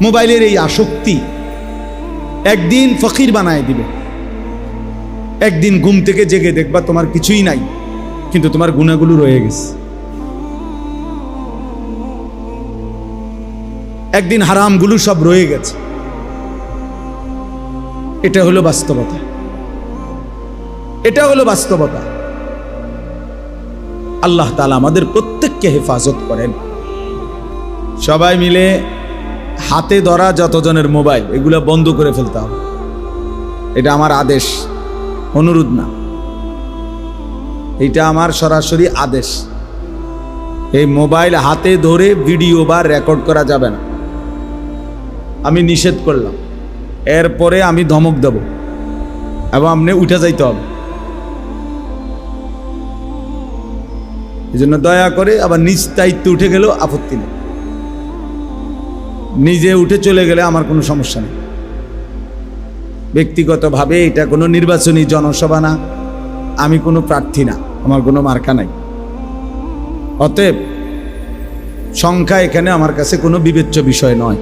মোবাইলের এই আসক্তি একদিন ফকির বানায় দিবে। একদিন ঘুম থেকে জেগে দেখবা তোমার কিছুই নাই, কিন্তু তোমার গুনাহগুলো রয়ে গেছে। একদিন হারামগুলো সব রয়ে গেছে। এটা হলো বাস্তবতা, এটা হলো বাস্তবতা। আল্লাহ তাআলা আমাদের প্রত্যেককে হেফাজত করেন। সবাই মিলে হাতে ধরা যতজনের মোবাইল এগুলো বন্ধ করে ফেলতে হবে। এটা আমার আদেশ, অনুরোধ না, এটা আমার সরাসরি আদেশ। এই মোবাইল হাতে ধরে ভিডিও বা রেকর্ড করা যাবে না, আমি নিষেধ করলাম। এরপরে আমি ধমক দেব এবং আপনি উঠে যাইতে হবে। এই জন্য দয়া করে, আবার নিজ দায়িত্বে উঠে গেলেও আপত্তি নেই, নিজে উঠে চলে গেলে আমার কোনো সমস্যা নেই। ব্যক্তিগতভাবে এটা কোনো নির্বাচনী জনসভা না, আমি কোনো প্রার্থী না, আমার কোনো মার্কা নাই। অতএব সংখ্যা এখানে আমার কাছে কোনো বিবেচ্য বিষয় নয়।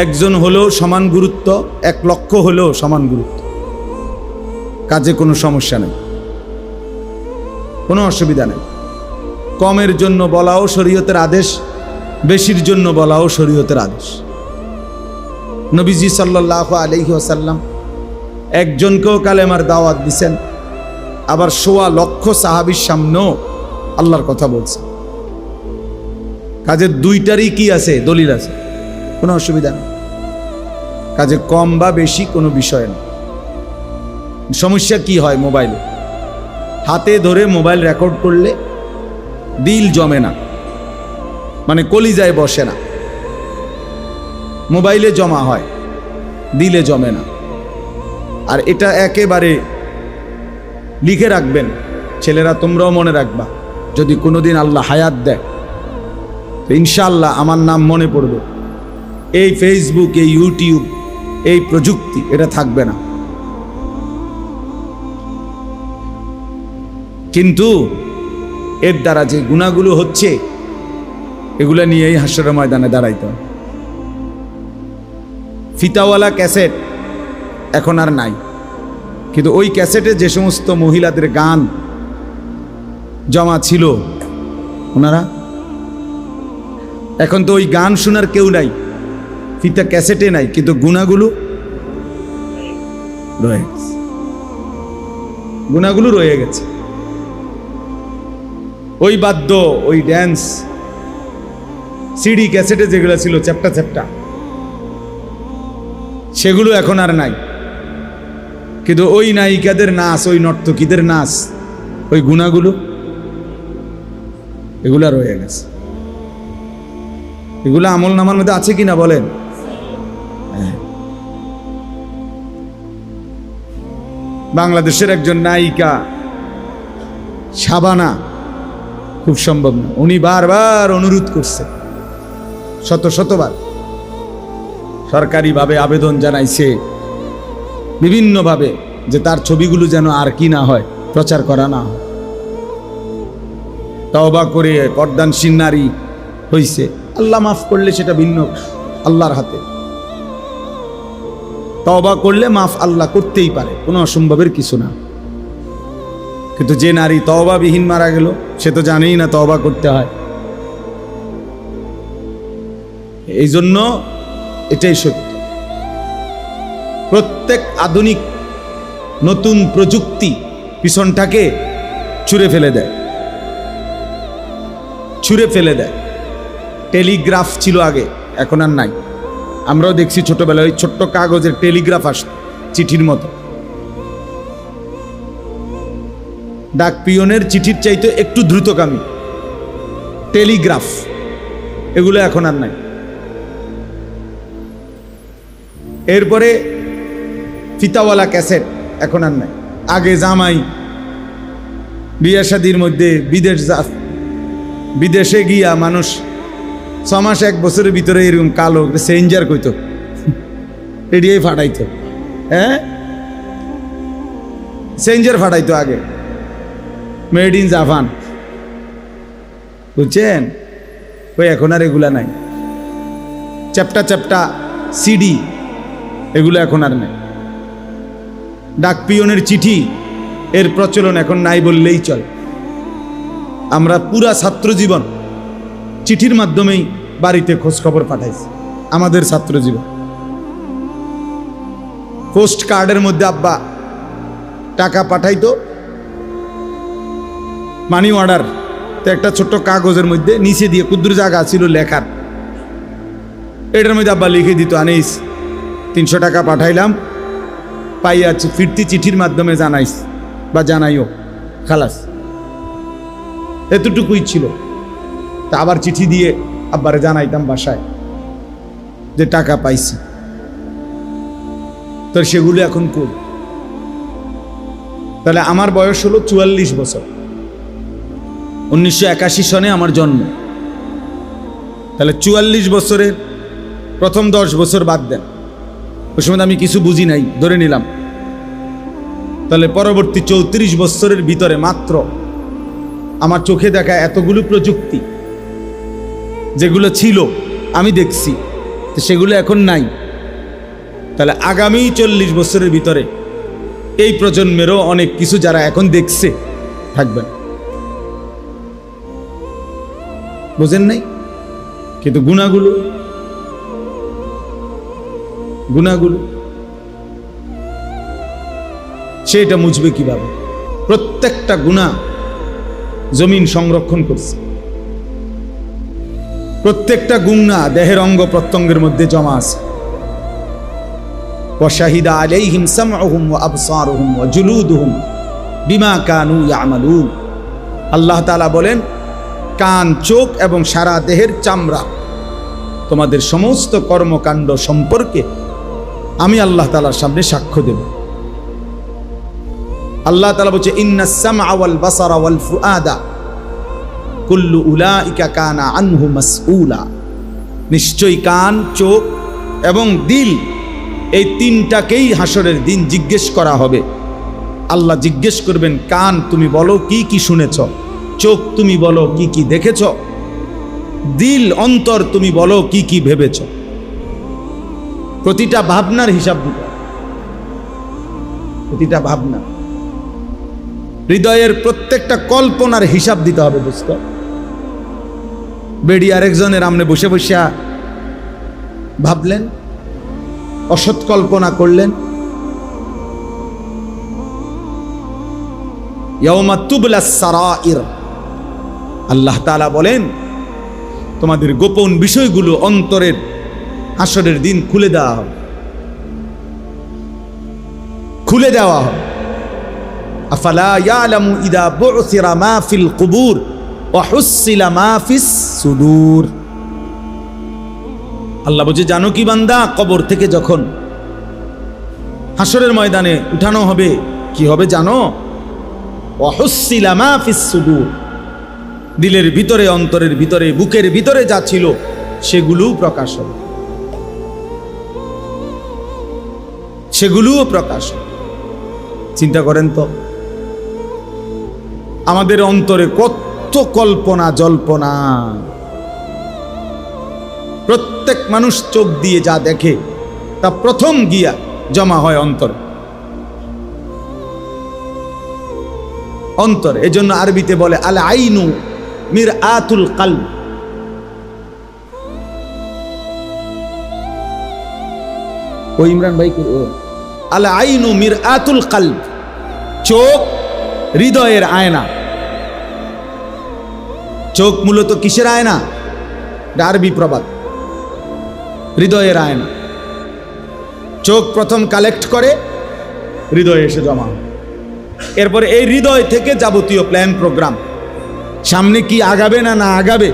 একজন হলেও সমান গুরুত্ব, 1 লক্ষ হলেও সমান গুরুত্ব। কাজে কোনো সমস্যা নেই, কোনো অসুবিধা নেই। কমের জন্য বলাও শরীয়তের আদেশ, বেশির জন্য বলাও শরীয়তের আদেশ। নবীজি সাল্লাল্লাহু আলাইহি ওয়াসাল্লাম একজনকেও কালেমার দাওয়াত দিছেন, আবার 1.25 লক্ষ সাহাবীর সামনেও আল্লাহর কথা বলছেন। কাজে দুইটারই কি আছে? দলিল আছে, কোনো অসুবিধা নেই। কাজে কম বা বেশি কোনো বিষয় না। সমস্যা কি হয়? মোবাইলে হাতে ধরে মোবাইল রেকর্ড করলে দিল জমে না, মানে কলিজায় বসে না। মোবাইলে জমা হয়, দিলে জমে না। আর এটা একেবারে লিখে রাখবেন ছেলেরা, তোমরাও মনে রাখবা, যদি কোনোদিন আল্লাহ হায়াত দেয় তো ইনশাআল্লাহ আমার নাম মনে পড়বে। এই ফেসবুক, এই ইউটিউব, এই প্রযুক্তি এটা থাকবে না। কিন্তু এর দ্বারা যে গুনাহগুলো হচ্ছে এগুলা নিয়েই হাসরের ময়দানে দাঁড়াইতে হবে। ফিতাওয়ালা ক্যাসেট এখন আর নাই, কিন্তু ওই ক্যাসেটে যে সমস্ত মহিলাদের গান জমা ছিল, ওনারা এখন তো ওই গান শোনার কেউ নাই, ফিতা ক্যাসেটে নাই, কিন্তু গুনাহগুলো রয়ে গেছে, গুনাহগুলো রয়ে গেছে। ওই বাদ্য, ওই ড্যান্স, সিডি ক্যাসেটে যেগুলো ছিল চ্যাপ্টা চ্যাপ্টা, সেগুলো এখন আর নাই। কিন্তু ওই নায়িকাদের নাচ, ওই নর্তকীদের নাচ, ওই গুনাহগুলো এগুলা রয়ে গেছে। এগুলো আমল নামার মধ্যে আছে কিনা বলেন? বাংলাদেশের একজন নায়িকা শাবানা, খুব সম্ভব না, উনি বারবার অনুরোধ করছে, শতবার সরকারিভাবে আবেদন জানাইছে বিভিন্নভাবে, যে তার ছবিগুলো যেন আর কি না হয়, প্রচার করা না হয়। তওবা করে পর্দানশীল নারী হইছে, আল্লাহ মাফ করলে সেটা ভিন্ন, আল্লাহর হাতে। তওবা করলে মাফ আল্লাহ করতেই পারে, কোনো অসম্ভবের কিছু না। কিন্তু যে নারী তওবাবিহীন মারা গেল, সে তো জানেই না তওবা করতে হয়। এই জন্য এটাই সত্য, প্রত্যেক আধুনিক নতুন প্রযুক্তি পিছনটাকে ছুঁড়ে ফেলে দেয়, ছুঁড়ে ফেলে দেয়। টেলিগ্রাফ ছিল আগে, এখন আর নাই। আমরাও দেখছি ছোটবেলায় ওই ছোট্ট কাগজের টেলিগ্রাফ আসতো, চিঠির মতো। ডাক পিয়নের চিঠির চাইতে একটু দ্রুতগামী টেলিগ্রাফ, এগুলো এখন আর নাই। এরপরে ফিতাওয়ালা ক্যাসেট এখন আর নাই। আগে জামাই বিয়ে শাদির মধ্যে বিদেশে গিয়া মানুষ 6 মাস 1 বছরের ভিতরে এরকম কালো সেঞ্জার কইতো, রেডিয়াই ফাটাইতো। হ্যাঁ, সেঞ্জার ফাটাইতো আগে, মেড ইন জাপান, বুঝছেন? ওই এখন আর এগুলা নাই। চ্যাপ্টা চ্যাপ্টা সিডি, এগুলো এখন আর নেই। ডাক পিয়নের চিঠি এর প্রচলন এখন নাই বললেই চলে। আমরা পুরা ছাত্র জীবন চিঠির মাধ্যমেই বাড়িতে খোঁজ খবর পাঠাইছি। আমাদের ছাত্র জীবন পোস্ট কার্ডের মধ্যে আব্বা টাকা পাঠাইতো, মানি অর্ডার, তো একটা ছোট্ট কাগজের মধ্যে নিচে দিয়ে ক্ষুদ্র জায়গা ছিল লেখার, এটার মধ্যে আব্বা লিখে দিত, আনিস 300 টাকা পাঠাইলাম, পাইয়াছি, ফিরতি চিঠির মাধ্যমে জানাইস বা জানাইও, খালাস। এতটুকুই ছিল। তা আবার চিঠি দিয়ে আব্বারে জানাইতাম বাসায় যে টাকা পাইছি। তো সেগুলো এখন কই? তাহলে আমার বয়স হলো 44 বছর। 1981 সনে আমার জন্ম। তাহলে 44 বছরের প্রথম 10 বছর বাদ দেন, ওই সময় আমি কিছু বুঝি নাই, ধরে নিলাম। তাহলে পরবর্তী 34 বছরের ভিতরে মাত্র আমার চোখে দেখা এতগুলো প্রযুক্তি যেগুলো ছিল আমি দেখছি, তো সেগুলো এখন নাই। তাহলে আগামী 40 বছরের ভিতরে এই প্রজন্মেরও অনেক কিছু যারা এখন দেখছে থাকবেন, বুঝেন নাই? কিন্তু গুণাগুলো সেটা মুছবে কিভাবে? প্রত্যেকটা গুনাহ জমিন সংরক্ষণ করছে, প্রত্যেকটা গুনাহ দেহের অঙ্গ প্রত্যঙ্গের মধ্যে জমা আছে। ওয়াশাহিদা আলাইহিম সামউহুম ওয়া আবসারুহুম ওয়া জুলুদুহুম বিমা কানু ইয়ামালুন। আল্লাহ তাআলা বলেন, কান, চোখ এবং সারা দেহের চামড়া তোমাদের সমস্ত কর্মকাণ্ড সম্পর্কে আমি আল্লাহ তাআলার সামনে সাক্ষ্য দেব। আল্লাহ তাআলা বলছে, ইন্নাস সামআ ওয়াল বাসারা ওয়াল ফুআদা কুল্লু উলাইকা কানা আনহু মাসউলা। নিশ্চয়ই কান, চোখ এবং দিল, এই তিনটাকেই হাসরের দিন জিজ্ঞেস করা হবে। আল্লাহ জিজ্ঞেস করবেন, কান তুমি বলো কি কি শুনেছ, চোখ তুমি বলো কি কি দেখেছ, দিল, অন্তর তুমি বলো কি কি ভেবেছ। প্রতিটা ভাবনার হিসাব দিতে হবে, প্রতিটা ভাবনা, হৃদয়ের প্রত্যেকটা কল্পনার হিসাব দিতে হবে। দোস্ত, বেড়ি আরেকজনের আমনে বসে বসে ভাবলেন, অসৎ কল্পনা করলেন। ইয়াউমা তুবলাস সারাইর, আল্লাহ তাআলা বলেন তোমাদের গোপন বিষয়গুলো অন্তরের হাসরের দিন খুলে দেওয়া হবে, খুলে দেওয়া হবে। আফালা ইয়ালামু ইদা বুসিরা মা ফিল কুবুর ওয়া হুসিলা মা ফিস সুদূর। আল্লাহ বলছে, জানো কি বান্দা, কবর থেকে যখন হাসরের ময়দানে উঠানো হবে, কি হবে জানো? ওয়া হুসিলা মা ফিস সুদূর, দিলের ভিতরে, অন্তরের ভিতরে, বুকের ভিতরে যা ছিল সেগুলোও প্রকাশ হবে, সেগুলোও প্রকাশ হবে। চিন্তা করেন তো, আমাদের অন্তরে কত কল্পনা জল্পনা। প্রত্যেক মানুষ চোখ দিয়ে যা দেখে তা প্রথম গিয়া জমা হয় অন্তর। অন্তর, এজন্য আরবিতে বলে আল আইনু মিরআতুল কলব। ও ইমরান ভাই, আল আইনু মিরআতুল কলব, চোখ হৃদয়ের আয়না। চোখ মূলত কিসের আয়না? আরবি প্রবাদ, হৃদয়ের আয়না। চোখ প্রথম কালেক্ট করে, হৃদয়ে এসে জমা হয়। এরপরে এই হৃদয় থেকে যাবতীয় প্ল্যান প্রোগ্রাম, সামনে কি আগাবে না না আগাবে,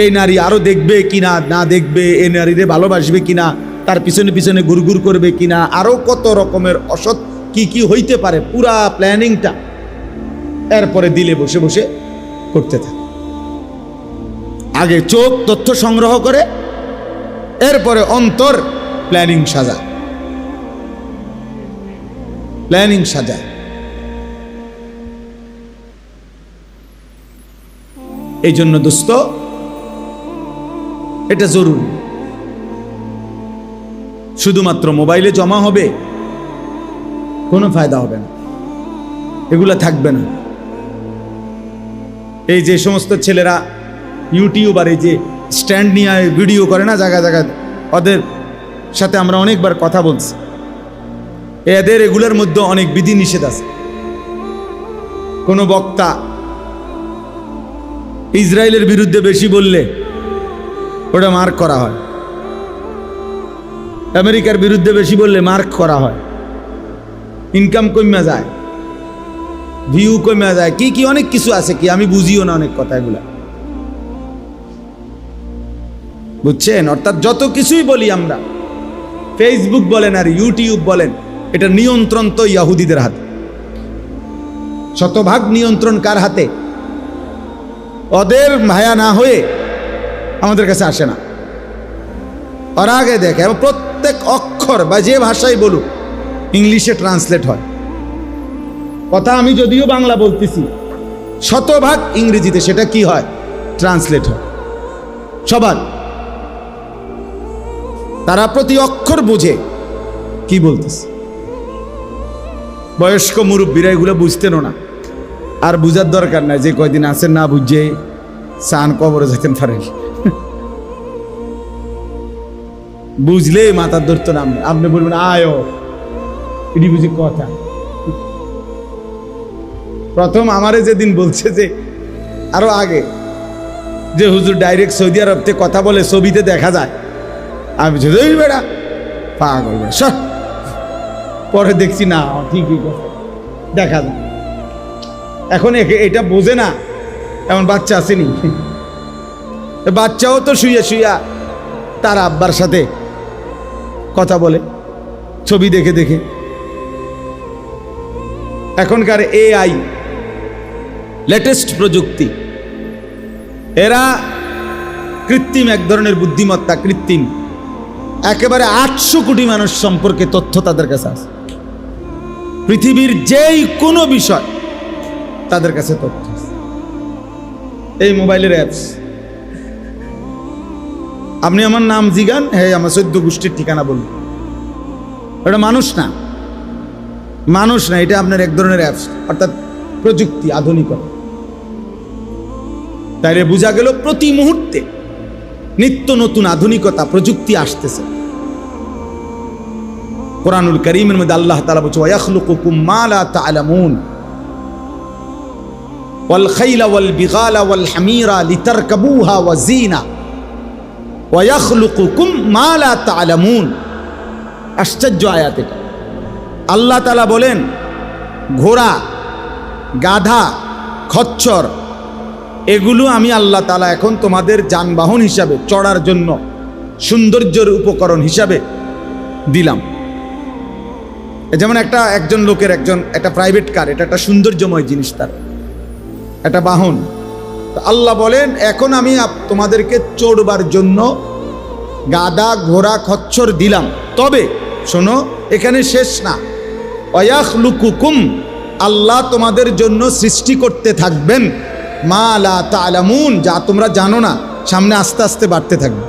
এই নারী আরো দেখবে কিনা না দেখবে, এই নারীরে ভালোবাসবে কিনা, তার পিছনে পিছনে গুড়গুড় করবে কিনা, আরো কত রকমের অসৎ কি কি হইতে পারে, পুরা প্ল্যানিংটা এরপরে দিলে বসে বসে করতে থাকে। আগে চোখ তথ্য সংগ্রহ করে, এরপরে অন্তর প্ল্যানিং সাজায়, প্ল্যানিং সাজায়। এই জন্য দোস্ত, এটা জরুরি। শুধুমাত্র মোবাইলে জমা হবে, কোনো ফায়দা হবে না, এগুলা থাকবে না। এই যে সমস্ত ছেলেরা ইউটিউবার, এই যে স্ট্যান্ড নিয়ে ভিডিও করে না জায়গায় জায়গায়, ওদের সাথে আমরা অনেকবার কথা বলছি। এদের এগুলোর মধ্যে অনেক বিধি নিষেধ আছে। কোনো বক্তা ইসরায়েলের বিরুদ্ধে বেশি বললে ওটা মার্ক করা হয়, আমেরিকার বিরুদ্ধে বেশি বললে মার্ক করা হয়, ইনকাম কমে যায়, ভিউ কমে যায়, কি কি অনেক কিছু আছে, কি আমি বুঝিও না অনেক কথা এগুলা, বুঝছেন? অর্থাৎ যত কিছুই বলি আমরা, ফেসবুক বলেন আর ইউটিউব বলেন, এটা নিয়ন্ত্রণ তো ইহুদিদের হাতে। শতভাগ নিয়ন্ত্রণ কার হাতে? ওদের মায়া না হয়ে আমাদের কাছে আসে না, ওরা আগে দেখে। এবং প্রত্যেক অক্ষর বা যে ভাষাই বলুক ইংলিশে ট্রান্সলেট হয়। কথা আমি যদিও বাংলা বলতেছি, শতভাগ ইংরেজিতে সেটা কি হয়? ট্রান্সলেট হয় সবার। তারা প্রতি অক্ষর বুঝে কি বলতেছে। বয়স্ক মুরব্বীরা এগুলো বুঝতেনও না, আর বুঝার দরকার নাই, যে কয়দিন আছেন না বুঝে সান কবরে যেতেন পারেন। বুঝলে মাথার ধরতো না, আপনি বলবেন আয়ো, এটি বুঝি কথা। প্রথম আমারে যেদিন বলছে যে আরো আগে, যে হুজুর ডাইরেক্ট সৌদি আরব থেকে কথা বলে, ছবিতে দেখা যায়, আমি বেড়া পাগল বেড়া। পরে দেখছি না ঠিকই কথা, দেখা যায়। এখন এটা বোঝে না, এমন বাচ্চা আসেনি, বাচ্চাও তো শুইয়া শুইয়া তার আব্বার সাথে কথা বলে ছবি দেখে দেখে। এখনকার AI লেটেস্ট প্রযুক্তি, এরা কৃত্রিম এক ধরনের বুদ্ধিমত্তা, কৃত্রিম একেবারে 800 কোটি মানুষ সম্পর্কে তথ্য তাদের কাছে আছে। পৃথিবীর যেই কোনো বিষয় তাদের কাছে তথ্য আছে। এই মোবাইলের অ্যাপস, আপনি আমার নাম জিগান, হ্যাঁ আমার 14 গোষ্ঠীর ঠিকানা বলুন। এটা মানুষ না, মানুষ না, এটা আপনার এক ধরনের অ্যাপস, অর্থাৎ প্রযুক্তি, আধুনিকতা। তাইলে বোঝা গেল প্রতি মুহূর্তে নিত্য নতুন আধুনিকতা, প্রযুক্তি আসতেছে। কোরআনুল কারীমের মধ্যে আল্লাহ তাআলা বলছে, ওয়ায়াখলুকুকুম মা লা তা'লামুন ওয়াল খাইলা ওয়াল বিগালা ওয়াল হামিরা লিতারকাবুহা ওয়া যিনা ওয়ায়াখলুকুকুম মা লা তা'লামুন। আশ্চর্য আয়াত এটা। আল্লাহ তাআলা বলেন, ঘোড়া, গাধা, খচ্চর, এগুলো আমি আল্লাহ তাআলা এখন তোমাদের যানবাহন হিসাবে, চড়ার জন্য সৌন্দর্যের উপকরণ হিসাবে দিলাম। যেমন একজন লোকের একটা প্রাইভেট কার, এটা একটা সৌন্দর্যময় জিনিস, তার একটা বাহন। আল্লাহ বলেন, এখন আমি তোমাদেরকে চড়বার জন্য গাধা, ঘোড়া, খচ্চর দিলাম। তবে শোনো, এখানে শেষ না। ওয়ায়াখলুকুকুম, আল্লাহ তোমাদের জন্য সৃষ্টি করতে থাকবেন মা লা তা'লামুন, যা তোমরা জানো না, সামনে আস্তে আস্তে বাড়তে থাকবে।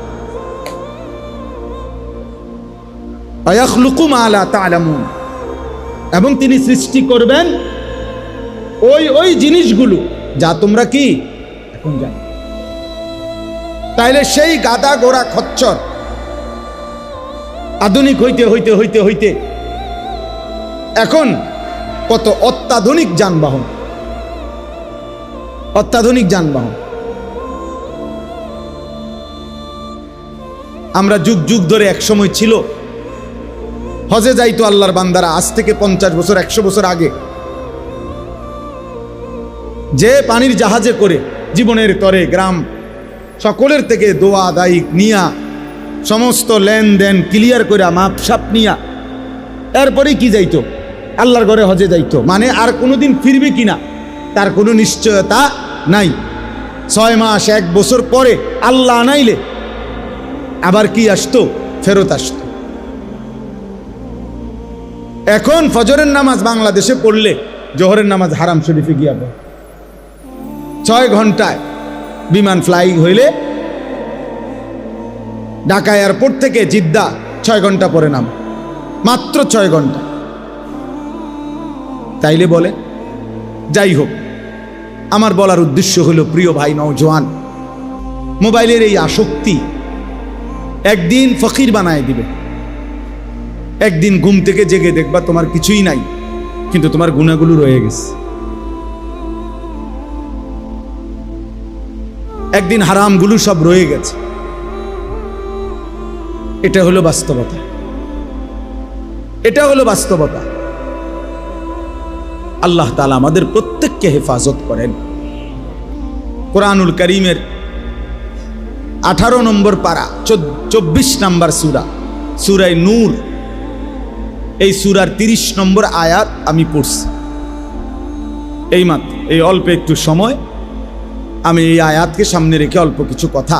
ওয়ায়াখলুকু মা লা তা'লামুন, এবং তিনি সৃষ্টি করবেন ওই জিনিসগুলো যা তোমরা কি এখন জানো। তাইলে সেই গাধা, ঘোড়া, খচ্চর আধুনিক হইতে হইতে হইতে হইতে এখন কত অত্যাধুনিক যানবাহন, অত্যাধুনিক যানবাহন। আমরা যুগ যুগ ধরে, এক সময় ছিল হজে যাইতো আল্লাহর বান্দারা, আজ থেকে 50 বছর 100 বছর আগে, যে পানির জাহাজে করে জীবনের তরে গ্রাম সকলের থেকে দোয়া দায়িক নিয়া, সমস্ত লেনদেন ক্লিয়ার করে, মাপসাপ নিয়া, এরপরেই কি যাইতো আল্লাহর ঘরে হজে যাইতো। মানে আর কোনোদিন ফিরবে কিনা তার কোনো নিশ্চয়তা নাই। 6 মাস 1 বছর পরে আল্লাহ আনাইলে আবার কি আসতো, ফেরত আসতো। এখন ফজরের নামাজ বাংলাদেশে পড়লে জোহরের নামাজ হারাম শরীফে গিয়া পড়ে। 6 ঘন্টায় বিমান ফ্লাইং হইলে ঢাকা এয়ারপোর্ট থেকে জিদ্দা 6 ঘন্টা পরে নাম, মাত্র 6 ঘন্টা। তাইলে বলে, যাই হোক, আমার বলার উদ্দেশ্য হলো, প্রিয় ভাই নওজোয়ান, মোবাইলের এই আসক্তি একদিন ফকির বানায় দিবে। একদিন ঘুম থেকে জেগে দেখবা তোমার কিছুই নাই, কিন্তু তোমার গুনাহগুলো রয়ে গেছে। একদিন হারামগুলো সব রয়ে গেছে। এটা হলো বাস্তবতা, এটা হলো বাস্তবতা। আল্লাহ তাআলা আমাদের প্রত্যেককে হেফাজত করেন। কোরআনুল কারীমের 18 নম্বর পারা 24 নম্বর সূরা, সূরা নূর, এই সূরার 30 নম্বর আয়াত আমি পড়ছি এইমাত্র। এই অল্প একটু সময় আমি এই আয়াতকে সামনে রেখে অল্প কিছু কথা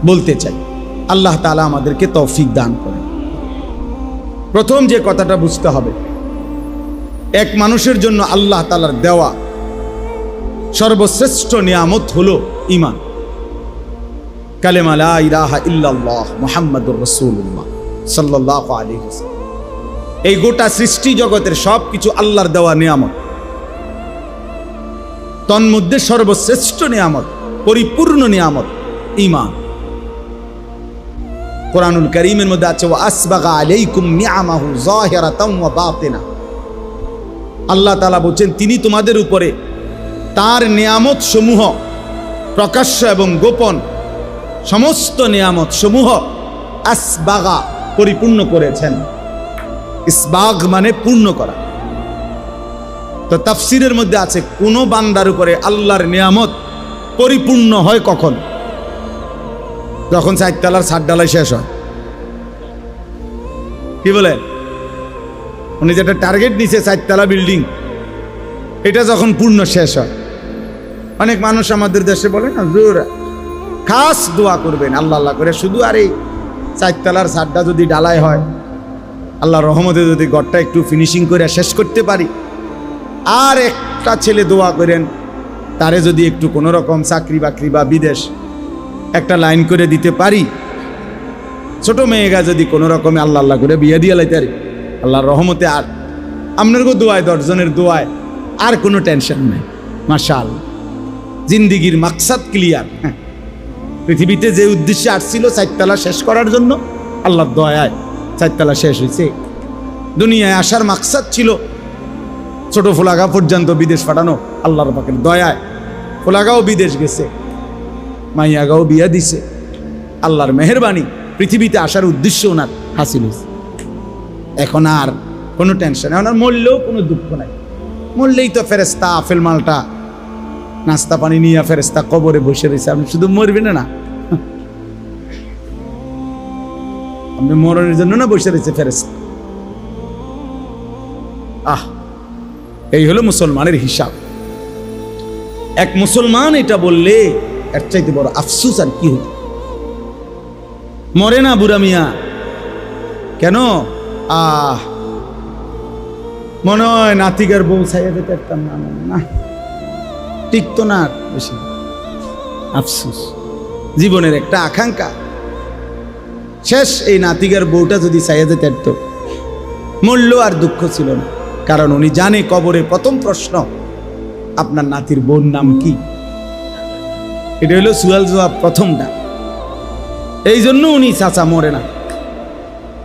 বলতে চাই। আল্লাহ তাআলা আমাদেরকে তৌফিক দান করেন। প্রথম যে কথাটা বুঝতে হবে, এক মানুষের জন্য আল্লাহ তাআলার দেওয়া সর্বশ্রেষ্ঠ নিয়ামত হলো ঈমান। কালেমা লা ইলাহা ইল্লাল্লাহ মুহাম্মাদুর রাসূলুল্লাহ সাল্লাল্লাহু আলাইহি ওয়াসাল্লাম। এই গোটা সৃষ্টি জগতের সব কিছু আল্লাহর দেওয়া নিয়ামত, তন্মধ্যে সর্বশ্রেষ্ঠ নিয়ামত, পরিপূর্ণ নিয়ামত ঈমান। কোরআনুল কারীমের মধ্যে আছে, ওয়া আসবাগা আলাইকুম নিআমাহু যাহিরাতাম ওয়া বাতিনা। আল্লাহ তাআলা বলেন, তিনি তোমাদের উপরে তার নিয়ামত সমূহ প্রকাশ্য এবং গোপন সমস্ত নিয়ামত সমূহ আসবাগা পরিপূর্ণ করেছেন। ইসবাগ মানে পূর্ণ করা। তো তাফসীরের মধ্যে আছে, কোন বান্দার উপরে আল্লাহর নিয়ামত পরিপূর্ণ হয় কখন? যখন 4 তলার 7 ডালাই শেষ হয়। কি বলে? উনি যেটা টার্গেট নিছে 4 তলা বিল্ডিং, এটা যখন পূর্ণ শেষ হয়। অনেক মানুষ আমাদের দেশে বলে না, জোর খাস দোয়া করবেন আল্লাহ আল্লাহ করে শুধু, আর এই 4 তলার 7টা যদি ডালাই হয়, আল্লাহর রহমতে যদি ঘরটা একটু ফিনিশিং করে শেষ করতে পারি, আর একটা ছেলে দোয়া করেন, তারে যদি একটু কোনো রকম চাকরি বাকরি বা বিদেশ একটা লাইন করে দিতে পারি, ছোট মেয়েগা যদি কোনো রকমে আল্লাহ আল্লাহ করে বিয়ে দিয়ে লাইতে পারি, আল্লাহর রহমতে আর আপনার দোয়ায় 10 জনের দোয়ায় আর কোনো টেনশন নেই। মাশাআল্লাহ, জিন্দিগির মাকসাদ ক্লিয়ার। পৃথিবীতে যে উদ্দেশ্যে আসছিল 4 তলা শেষ করার জন্য, আল্লাহর দয়ায় 4 তলা শেষ হয়েছে। দুনিয়ায় আসার মাকসাদ ছিল ছোট ফোলাগা পর্যন্ত বিদেশ পাঠানো, আল্লাহর পাকের দয়ায় ফোলাগাও বিদেশ গেছে, মাইয়াগাও বিয়া দিছে। আল্লাহর মেহেরবানি, পৃথিবীতে আসার উদ্দেশ্য ওনার হাসিল হয়েছে। এখন আর কোনো টেনশন, এখন আর মরলেও কোনো দুঃখ নাই। মরলেই তো ফেরেস্তা আফেল মালটা নাস্তা পানি নিয়ে ফেরেস্তা কবরে বসে রয়েছে, আপনি শুধু মরবেন না, আপনি মরণের জন্য না বসে রয়েছে ফেরেস্তা। এই হলো মুসলমানের হিসাব। এক মুসলমান এটা বললে এর চাইতে বড় আফসোস আর কি হতো? মরে না বুড়া মিয়া, কেন? মনে হয় নাতিকার বউ ছাইয়া যেতে পারতাম না, না টিকতো না বেশি। আফসোস, জীবনের একটা আকাঙ্ক্ষা শেষ। এই নাতিকার বউটা যদি ছাইয়া যেতে পারত, মূল্য আর দুঃখ ছিল না। কারণ উনি জানে কবরে প্রথম প্রশ্ন, আপনার নাতির বোন নাম কি? এটা হলো সুয়াল জবাব প্রথমটা। এই জন্য উনি চাচা মরে না,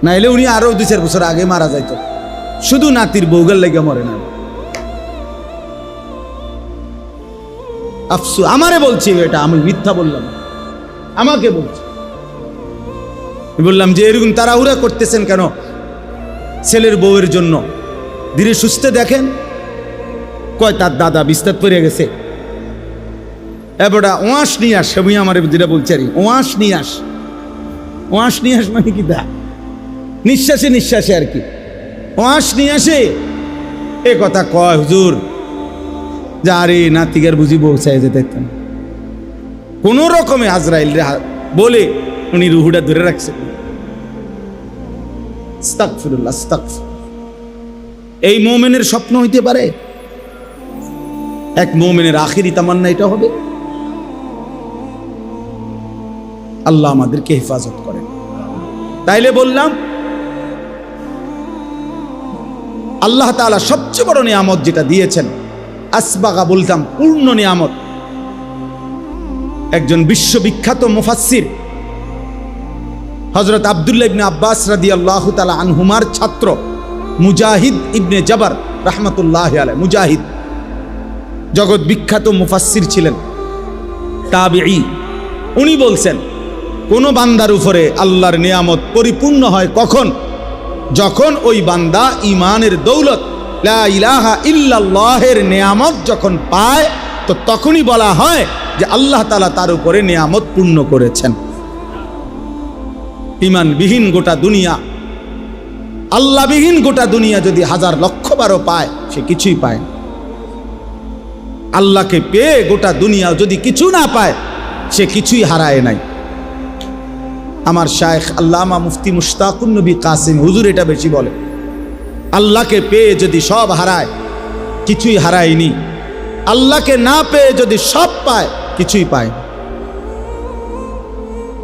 নাইলে উনি আরো 2-4 বছর আগে মারা যাইত। শুধু নাতির বউগার লেগে মরে না। আফসোস, আমারে বলছি এটা, আমি মিথ্যা বললাম, আমাকে বলছি। বললাম যে এরকম তাড়াহুড়া করতেছেন কেন ছেলের বউয়ের জন্য? ধীরে সুস্থে দেখেন। কয় তার দাদা বিস্তার পড়ে গেছে, এবারটা ওয়াশ নিয়ে আস। আমি আমার যেটা বলছি আর ওয়াশ নিয়ে আস। ওয়াশ নিয়ে আস মানে কি? দা নিঃশ্বাসে নিঃশ্বাসে আর কি ওয়াশ নিয়ে আসে। এ কথা কয় হুজুর, যা আরে নাতিকার বুঝি বউ চাই যেতে কোন রকমে আজরাইল বলে উনি রুহুটা ধরে রাখছে। আস্তাগফিরুল্লাহ, আস্তাগফিরুল্লাহ। এই মুমিনের স্বপ্ন হইতে পারে? এক মুমিনের আখিরি তামান্না এটা হবে। আল্লাহ আমাদেরকে হেফাজত করেন। তাইলে বললাম আল্লাহ তাআলা সবচেয়ে বড় নিয়ামত যেটা দিয়েছেন, আসবাগা বলতাম পূর্ণ নিয়ামত। একজন বিশ্ববিখ্যাত মুফাসসির হযরত আব্দুল্লাহ ইবনে আব্বাস রাদিয়াল্লাহু তাআলা আনহুমার ছাত্র মুজাহিদ ইবনে জবর রাহমাতুল্লাহি আলাইহি, মুজাহিদ জগৎ বিখ্যাত মুফাসসির ছিলেন, তাবিঈ। উনি বলছেন কোন বান্দার উপরে আল্লাহর নিয়ামত পরিপূর্ণ হয় কখন? যখন ওই বান্দা ঈমানের দৌলত লা ইলাহা ইল্লাল্লাহের নিয়ামত যখন পায়, তো তখনই বলা হয় যে আল্লাহ তাআলা তার উপরে নিয়ামত পূর্ণ করেছেন। ঈমানবিহীন গোটা দুনিয়া, আল্লাহবিহীন গোটা দুনিয়া যদি হাজার লক্ষ বারও পায়, সে কিছুই পায় না। আল্লাহকে পেয়ে গোটা দুনিয়া যদি কিছু না পায়, সে কিছুই হারায় নাই। আমার শায়েখ আল্লামা মুফতি মুশতাকুন নবী কাসিম হুজুর এটা বেশি বলে, আল্লাহকে পেয়ে যদি সব হারায়, কিছুই হারায়নি। আল্লাহকে না পেয়ে যদি সব পায়, কিছুই পায় না।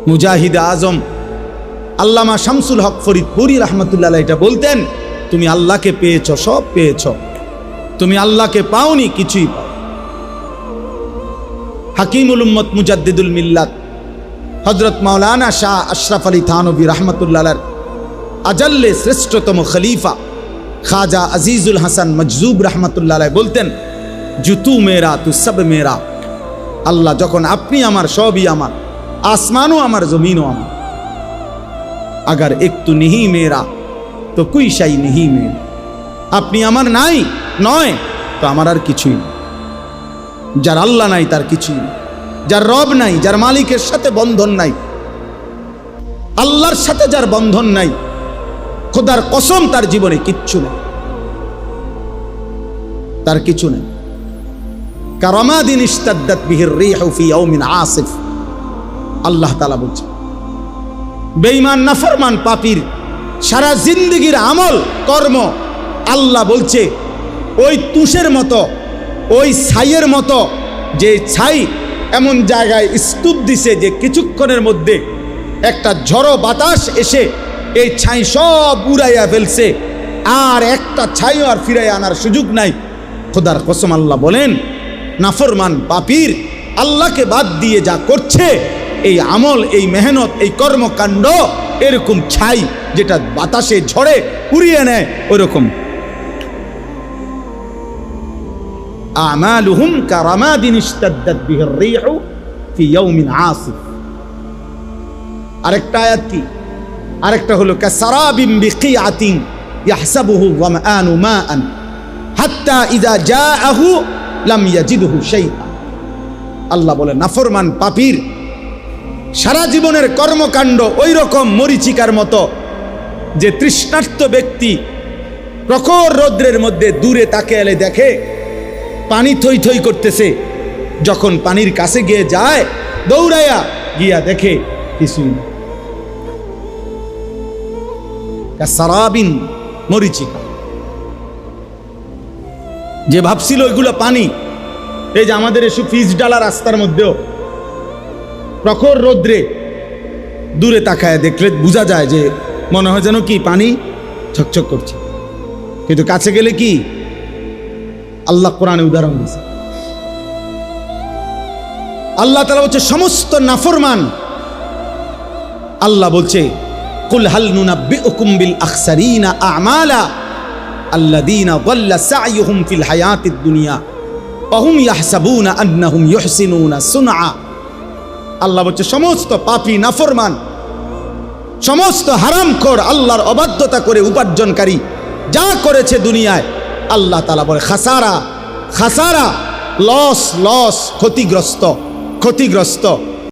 মুজাহিদ আজম আল্লামা শামসুল হক ফরিদপুরি রাহমাতুল্লাহ আলাইহি এটা বলতেন, তুমি আল্লাহকে পেয়েছ, সব পেয়েছ, তুমি আল্লাহকে পাওনি, কিছুই পাও। হাকিমুল উম্মত মুজাদ্দিদুল মিল্লাত হযরত মাওলানা শাহ আশরাফ আলী থানভী রাহমাতুল্লাহ আলাইহি আজাল্লে শ্রেষ্ঠতম খলিফা খাজা আজিজুল হাসান মজজুব রাহমাতুল্লাহ আলাইহি বলতেন, জুতু মেরা তু সব মেরা। আল্লাহ যখন আপনি আমার, সবই আমার, আসমানও আমার, জমিনও আমার। अगर एक तो नहीं मेरा तो कोई शाई नहीं मेरा। আপনি আমার নাই নয় তো আমার আর কিছুই নেই। যার আল্লাহ নাই তার কিছুই নেই, যার রব নাই, যার মালিকের সাথে বন্ধন নাই, আল্লাহর সাথে যার বন্ধন নাই, খোদার কসম তার জীবনে কিচ্ছু নেই, তার কিছু নেই। কারামাদিন ইশতাদ্দাত বিহির রিহু ফি ইয়াউমিন আসিফ, আল্লাহ তাআলা বলছেন বেঈমান নাফরমান পাপীর সারা জিন্দেগীর আমল কর্ম আল্লাহ বলছে ওই তুষের মতো, ওই ছাইয়ের মতো, যে ছাই এমন জায়গায় স্তূপ দিছে যে কিছুক্ষণের মধ্যে একটা ঝড়ো বাতাস এসে এই ছাই সব উড়াইয়া ফেলছে, আর একটা ছাইও আর ফিরাইয়া আনার সুযোগ নাই। খোদার কসম আল্লাহ বলেন নাফরমান পাপীর আল্লাহকে বাদ দিয়ে যা করছে, এই আমল, এই মেহনত, এই কর্মকাণ্ড এরকম ছাই যেটা বাতাসে ঝড়ে উড়িয়ে নেয় ওরকম। আমালুহুম কারামাদিন ইশতাদ্দাত বিহির রিহু ফি ইয়াউমিন আসিফ। আরেকটা আয়াত কি? আরেকটা হলো কাসারাবিম বিকিআতিন ইয়াহসাবুহু যামআনু মাআন হাত্তা ইযা জাআহু লাম ইয়াজিদহু শাইআ। আল্লাহ বলে নাফরমান পাপীর সারা জীবনের কর্মকাণ্ড ওই রকম মরিচিকার মতো, যে তৃষ্ণার্ত ব্যক্তি প্রখর রৌদ্রের মধ্যে দূরে তাকে এলে দেখে পানি থই থই করতেছে, যখন পানির কাছে গিয়ে যায় দৌড়াইয়া গিয়া দেখে কিছুই না। কাসারাবিন মরিচিকা, যে ভাবছিল ওইগুলো পানি, এই যে আমাদের এসব ফিজ ডালা রাস্তার মধ্যেও প্রখর রৌদ্রে দূরে তাকায় দেখলে বোঝা যায় যে মনে হয় যেন কি পানি ঝকঝক করছে, কিন্তু কাছে গেলে কি? আল্লাহ কোরআনে উদাহরণ দিয়েছে। আল্লাহ তাআলা বলছে সমস্ত নাফরমান, আল্লাহ বলছে কুল হাল নুনাব্বিউকুম বিল আখসারিনা আমালা আল্লাযীনা যাল্লা সা'য়ুহুম ফিল হায়াতিদ দুনিয়া ওয়া হুম ইয়াহসাবুনা আন্নাহুম ইউহসিনুনা সুনআ। আল্লাহ বলছে সমস্ত পাপী নাফরমান, সমস্ত হারামখোর, আল্লাহর অবাধ্যতা করে উপার্জনকারী যা করেছে দুনিয়ায়, আল্লাহ তাআলা বলে খাসারা, খাসারা, লস, লস, ক্ষতিগ্রস্ত, ক্ষতিগ্রস্ত।